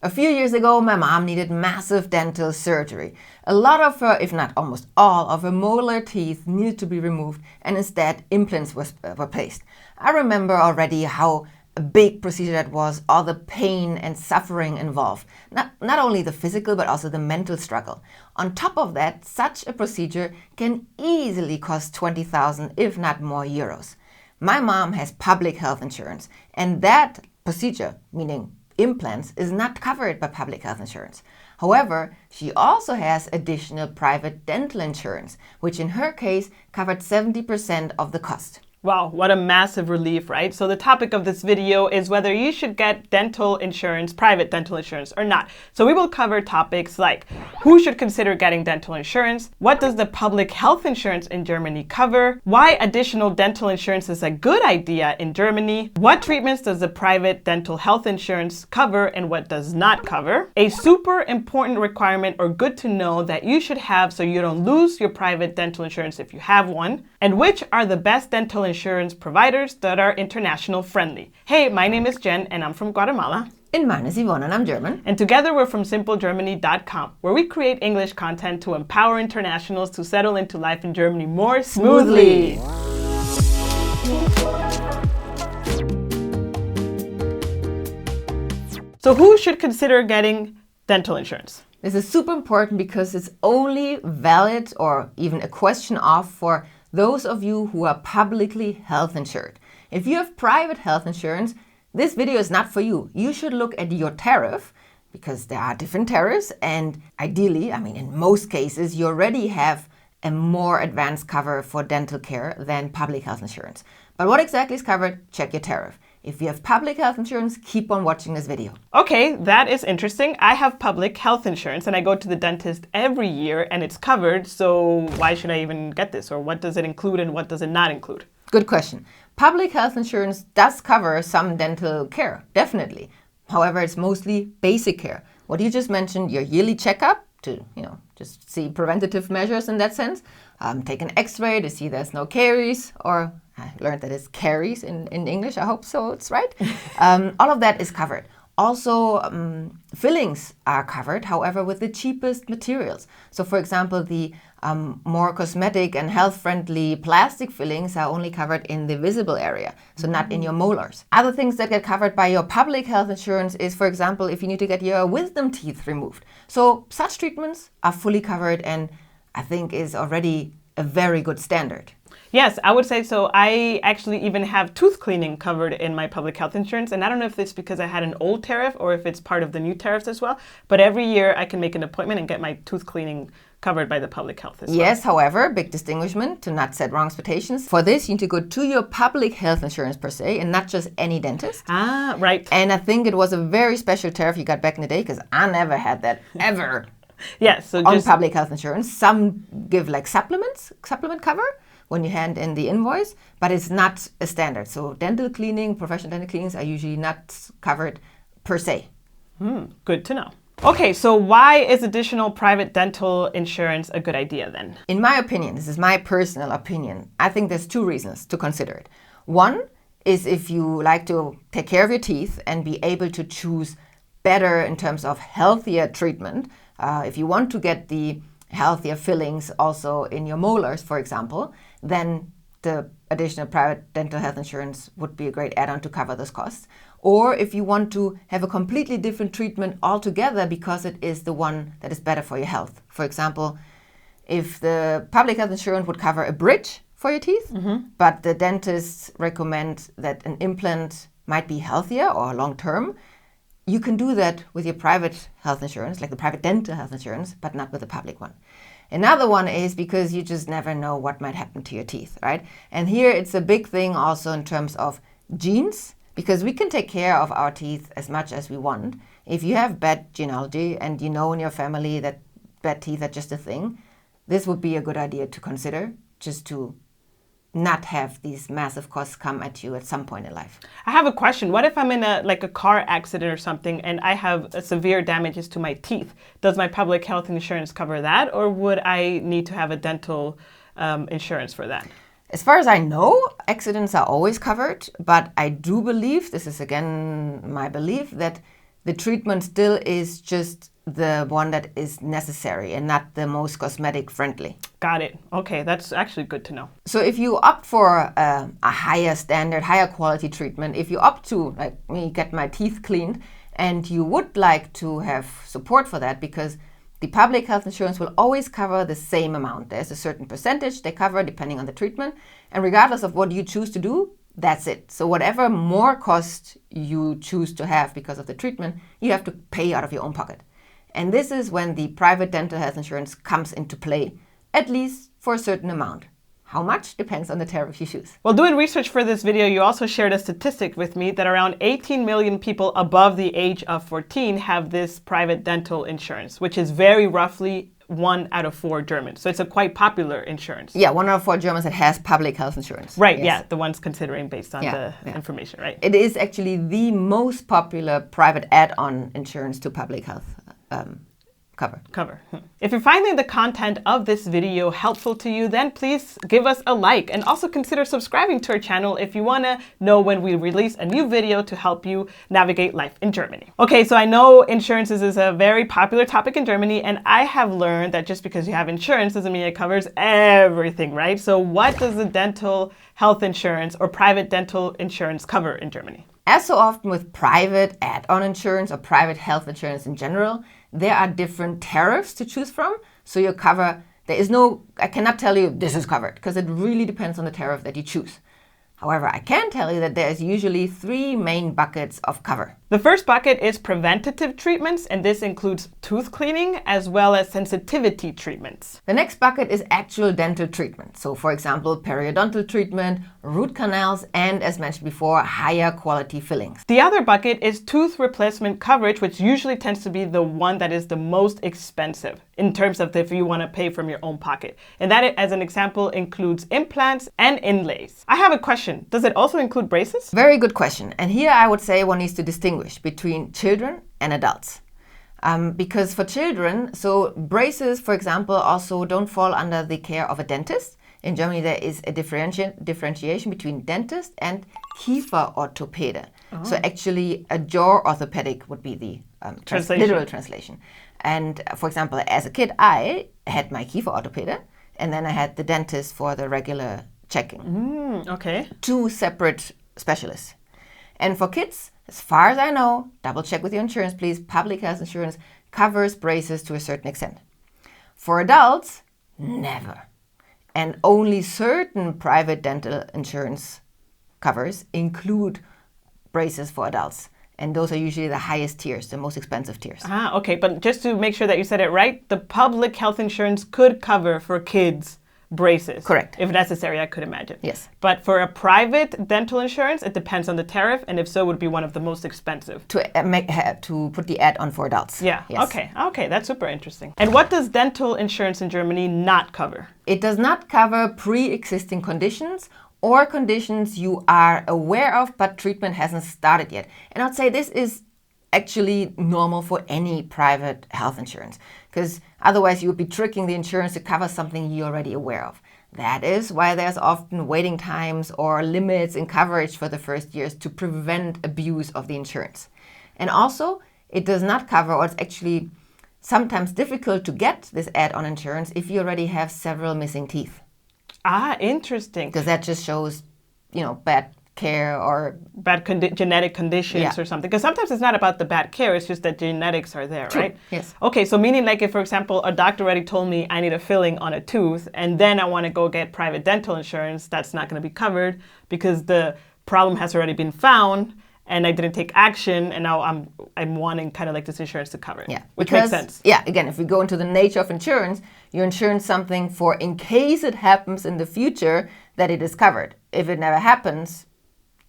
A few years ago, my mom needed massive dental surgery. A lot of her, if not almost all of her molar teeth needed to be removed, and instead implants were placed. I remember already how a big procedure that was, all the pain and suffering involved. Not only the physical, but also the mental struggle. On top of that, such a procedure can easily cost 20,000, if not more, euros. My mom has public health insurance, and that procedure, meaning implants, is not covered by public health insurance. However, she also has additional private dental insurance, which in her case covered 70% of the cost. Wow, what a massive relief, right? So the topic of this video is whether you should get dental insurance, private dental insurance, or not. So we will cover topics like who should consider getting dental insurance, what does the public health insurance in Germany cover, why additional dental insurance is a good idea in Germany, what treatments does the private dental health insurance cover and what does not cover, a super important requirement or good to know that you should have so you don't lose your private dental insurance if you have one, and which are the best dental insurance providers that are international friendly. Hey, my name is Jen and I'm from Guatemala. And mine is Yvonne and I'm German. And together we're from simplegermany.com, where we create English content to empower internationals to settle into life in Germany more smoothly. So who should consider getting dental insurance? This is super important because it's only valid or even a question of for those of you who are publicly health insured. If you have private health insurance, this video is not for you. You should look at your tariff because there are different tariffs, and ideally, in most cases, you already have a more advanced cover for dental care than public health insurance. But what exactly is covered? Check your tariff. If you have public health insurance, keep on watching this video. Okay, that is interesting. I have public health insurance and I go to the dentist every year and it's covered. So why should I even get this? Or what does it include and what does it not include? Good question. Public health insurance does cover some dental care, definitely. However, it's mostly basic care. What you just mentioned, your yearly checkup to, just see preventative measures in that sense. Take an x-ray to see there's no caries, or I learned that it's caries in English. I hope so, it's right. All of that is covered. Also, fillings are covered, however, with the cheapest materials. So, for example, the more cosmetic and health-friendly plastic fillings are only covered in the visible area, so not in your molars. Other things that get covered by your public health insurance is, for example, if you need to get your wisdom teeth removed. So such treatments are fully covered and I think is already a very good standard. Yes, I would say so. I actually even have tooth cleaning covered in my public health insurance. And I don't know if it's because I had an old tariff or if it's part of the new tariffs as well. But every year I can make an appointment and get my tooth cleaning covered by the public health as well. Yes, however, big distinguishment to not set wrong expectations. For this, you need to go to your public health insurance per se and not just any dentist. Ah, right. And I think it was a very special tariff you got back in the day because I never had that ever. Yes, so on public health insurance. Some give like supplement cover when you hand in the invoice, but it's not a standard. So dental cleaning, professional dental cleanings are usually not covered per se. Good to know. Okay, so why is additional private dental insurance a good idea then? In my opinion, this is my personal opinion, I think there's two reasons to consider it. One is if you like to take care of your teeth and be able to choose better in terms of healthier treatment. If you want to get the healthier fillings also in your molars, for example, then the additional private dental health insurance would be a great add-on to cover those costs. Or if you want to have a completely different treatment altogether because it is the one that is better for your health. For example, if the public health insurance would cover a bridge for your teeth, but the dentists recommend that an implant might be healthier or long-term, you can do that with your private health insurance, like the private dental health insurance, but not with the public one. Another one is because you just never know what might happen to your teeth, right? And here it's a big thing also in terms of genes, because we can take care of our teeth as much as we want. If you have bad genealogy and you know in your family that bad teeth are just a thing, this would be a good idea to consider, just to not have these massive costs come at you at some point in life. I have a question. What if I'm in a car accident or something and I have severe damages to my teeth? Does my public health insurance cover that, or would I need to have a dental insurance for that? As far as I know, accidents are always covered, but I do believe, this is again my belief, that the treatment still is just the one that is necessary and not the most cosmetic friendly. Got it. Okay, that's actually good to know. So if you opt for a higher standard, higher quality treatment, if you opt to, like me, get my teeth cleaned, and you would like to have support for that, because the public health insurance will always cover the same amount. There's a certain percentage they cover depending on the treatment, and regardless of what you choose to do, that's it. So whatever more cost you choose to have because of the treatment, you have to pay out of your own pocket. And this is when the private dental health insurance comes into play, at least for a certain amount. How much depends on the tariff you choose. Well, doing research for this video, you also shared a statistic with me that around 18 million people above the age of 14 have this private dental insurance, which is very roughly 1 out of 4 Germans. So it's a quite popular insurance. Yeah, 1 out of 4 Germans that has public health insurance. Right, yes. Yeah, the ones considering based on the information, right? It is actually the most popular private add-on insurance to public health cover. If you're finding the content of this video helpful to you, then please give us a like, and also consider subscribing to our channel if you want to know when we release a new video to help you navigate life in Germany. Okay, so I know insurances is a very popular topic in Germany, and I have learned that just because you have insurance doesn't mean it covers everything, right? So what does the dental health insurance or private dental insurance cover in Germany? As so often with private add-on insurance or private health insurance in general, there are different tariffs to choose from. So your cover, I cannot tell you this is covered, because it really depends on the tariff that you choose. However, I can tell you that there's usually 3 main buckets of cover. The first bucket is preventative treatments, and this includes tooth cleaning as well as sensitivity treatments. The next bucket is actual dental treatment. So for example, periodontal treatment, root canals, and as mentioned before, higher quality fillings. The other bucket is tooth replacement coverage, which usually tends to be the one that is the most expensive in terms of if you want to pay from your own pocket. And that, as an example, includes implants and inlays. I have a question. Does it also include braces? Very good question. And here I would say one needs to distinguish between children and adults. Because for children, so braces, for example, also don't fall under the care of a dentist. In Germany, there is a differentiation between dentist and Kieferorthopäde. Oh. So actually, a jaw orthopedic would be the literal translation. And for example, as a kid, I had my Kieferorthopäde, and then I had the dentist for the regular checking. Okay. 2 separate specialists. And for kids, as far as I know, double check with your insurance, please, public health insurance covers braces to a certain extent. For adults, never. And only certain private dental insurance covers include braces for adults. And those are usually the highest tiers, the most expensive tiers. Okay. But just to make sure that you said it right, the public health insurance could cover for kids braces. Correct. If necessary, I could imagine. Yes. But for a private dental insurance, it depends on the tariff, and if so, would be one of the most expensive. To put the add-on for adults. Yeah. Yes. Okay, that's super interesting. And what does dental insurance in Germany not cover? It does not cover pre-existing conditions or conditions you are aware of, but treatment hasn't started yet. And I'd say this is actually normal for any private health insurance, because otherwise you would be tricking the insurance to cover something you're already aware of. That is why there's often waiting times or limits in coverage for the first years to prevent abuse of the insurance. And also, it does not cover, or it's actually sometimes difficult to get this add-on insurance if you already have several missing teeth. Interesting. Because that just shows, bad care or bad genetic conditions or something. Because sometimes it's not about the bad care, it's just that genetics are there, True. right? Yes. Okay, so meaning like if, for example, a doctor already told me I need a filling on a tooth, and then I want to go get private dental insurance, that's not going to be covered because the problem has already been found and I didn't take action, and now I'm wanting kind of like this insurance to cover it. Yeah. Which makes sense. Yeah, again, if we go into the nature of insurance, you're insuring something for in case it happens in the future that it is covered. If it never happens,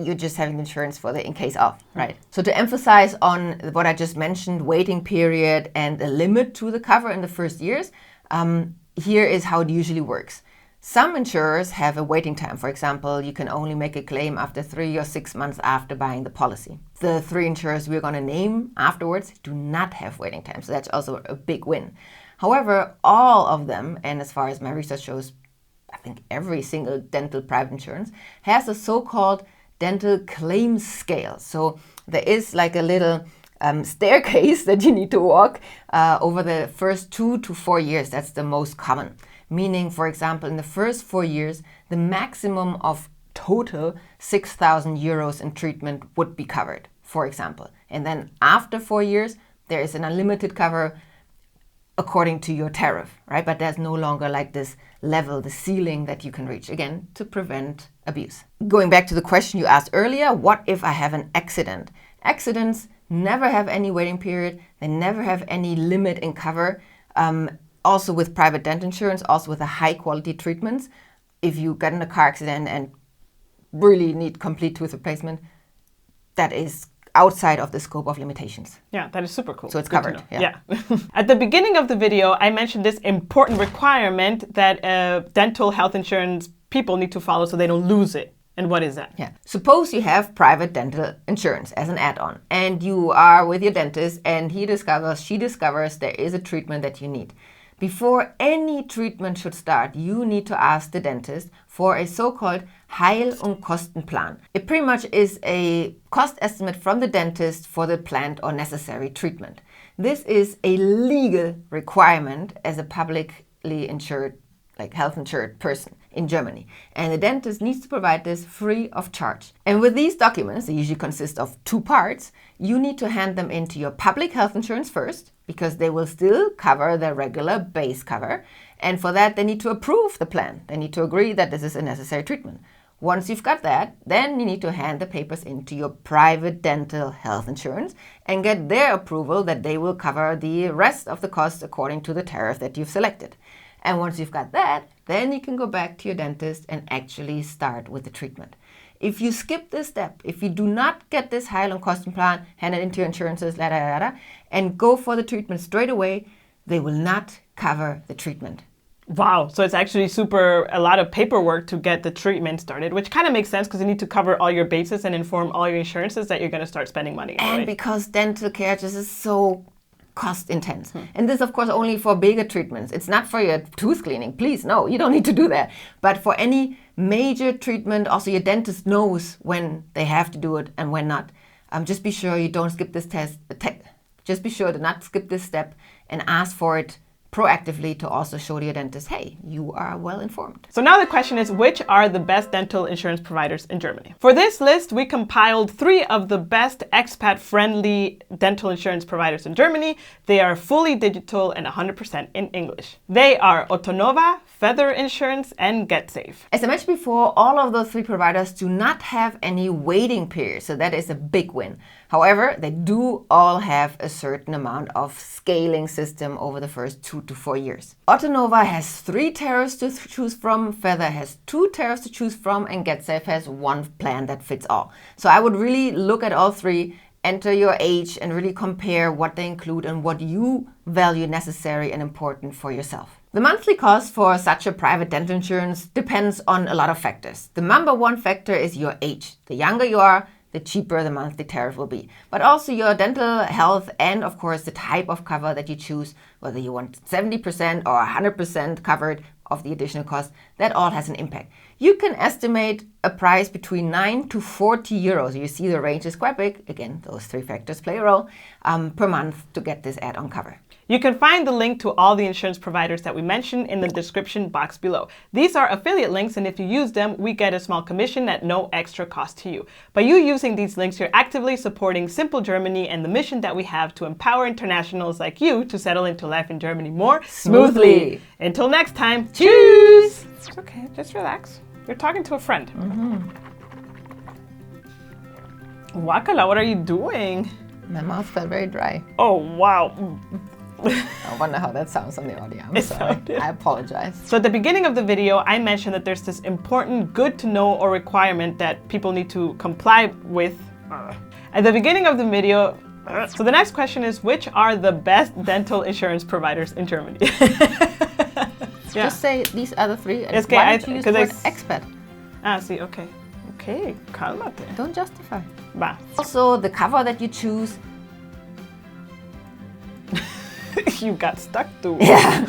you're just having insurance for the in case of, right? So to emphasize on what I just mentioned, waiting period and a limit to the cover in the first years, here is how it usually works. Some insurers have a waiting time. For example, you can only make a claim after 3 or 6 months after buying the policy. The 3 insurers we're going to name afterwards do not have waiting time, so that's also a big win. However, all of them, and as far as my research shows, I think every single dental private insurance has a so-called dental claim scale. So there is like a little staircase that you need to walk over the first 2 to 4 years. That's the most common. Meaning, for example, in the first 4 years, the maximum of total 6,000 euros in treatment would be covered, for example. And then after 4 years, there is an unlimited cover according to your tariff, right? But there's no longer like this level, the ceiling that you can reach, again, to prevent abuse. Going back to the question you asked earlier, what if I have an accident? Accidents never have any waiting period. They never have any limit in cover. Also with private dental insurance, also with the high quality treatments, if you get in a car accident and really need complete tooth replacement, that is outside of the scope of limitations. Yeah, that is super cool. So it's Good covered. Yeah. At the beginning of the video, I mentioned this important requirement that dental health insurance people need to follow so they don't lose it. And what is that? Yeah. Suppose you have private dental insurance as an add-on and you are with your dentist and she discovers there is a treatment that you need. Before any treatment should start, you need to ask the dentist for a so-called Heil- und Kostenplan. It pretty much is a cost estimate from the dentist for the planned or necessary treatment. This is a legal requirement as a publicly insured, like health insured person in Germany. And the dentist needs to provide this free of charge. And with these documents, they usually consist of 2 parts, you need to hand them into your public health insurance first, because they will still cover the regular base cover. And for that, they need to approve the plan. They need to agree that this is a necessary treatment. Once you've got that, then you need to hand the papers into your private dental health insurance and get their approval that they will cover the rest of the costs according to the tariff that you've selected. And once you've got that, then you can go back to your dentist and actually start with the treatment. If you skip this step, if you do not get this Heil- und Kostenplan, hand it into your insurances, and go for the treatment straight away, they will not cover the treatment. Wow. So it's actually a lot of paperwork to get the treatment started, which kind of makes sense because you need to cover all your bases and inform all your insurances that you're going to start spending money. And because dental care just is so cost intense. And this, of course, only for bigger treatments. It's not for your tooth cleaning. Please, no, you don't need to do that. But for any major treatment, also your dentist knows when they have to do it and when not. Just be sure you don't skip this just be sure to not skip this step and ask for it proactively to also show to your dentist, hey, you are well informed. So now the question is, which are the best dental insurance providers in Germany? For this list, we compiled 3 of the best expat-friendly dental insurance providers in Germany. They are fully digital and 100% in English. They are Ottonova, Feather Insurance, and GetSafe. As I mentioned before, all of those 3 providers do not have any waiting period, so that is a big win. However, they do all have a certain amount of scaling system over the first 2 to 4 years. Ottonova has 3 tariffs to choose from, Feather has 2 tariffs to choose from, and GetSafe has 1 plan that fits all. So I would really look at all 3, enter your age, and really compare what they include and what you value necessary and important for yourself. The monthly cost for such a private dental insurance depends on a lot of factors. The number 1 factor is your age. The younger you are, the cheaper the monthly tariff will be. But also your dental health and, of course, the type of cover that you choose, whether you want 70% or 100% covered of the additional cost, that all has an impact. You can estimate a price between 9 to 40 euros. You see the range is quite big. Again, those 3 factors play a role per month to get this add-on cover. You can find the link to all the insurance providers that we mentioned in the description box below. These are affiliate links, and if you use them, we get a small commission at no extra cost to you. By you using these links, you're actively supporting Simple Germany and the mission that we have to empower internationals like you to settle into life in Germany more smoothly. Until next time, cheers! It's okay, just relax. You're talking to a friend. Wakala, what are you doing? My mouth felt very dry. Oh, wow. I wonder how that sounds on the audio. I'm sorry. I apologize. So at the beginning of the video, I mentioned that there's this important good to know or requirement that people need to comply with. At the beginning of the video, so the next question is, which are the best dental insurance providers in Germany? Just say these other 3 and okay, why don't you use the word expat? See, okay. Okay, cálmate. Don't justify. Va. Also, the cover that you choose. You got stuck to. Yeah.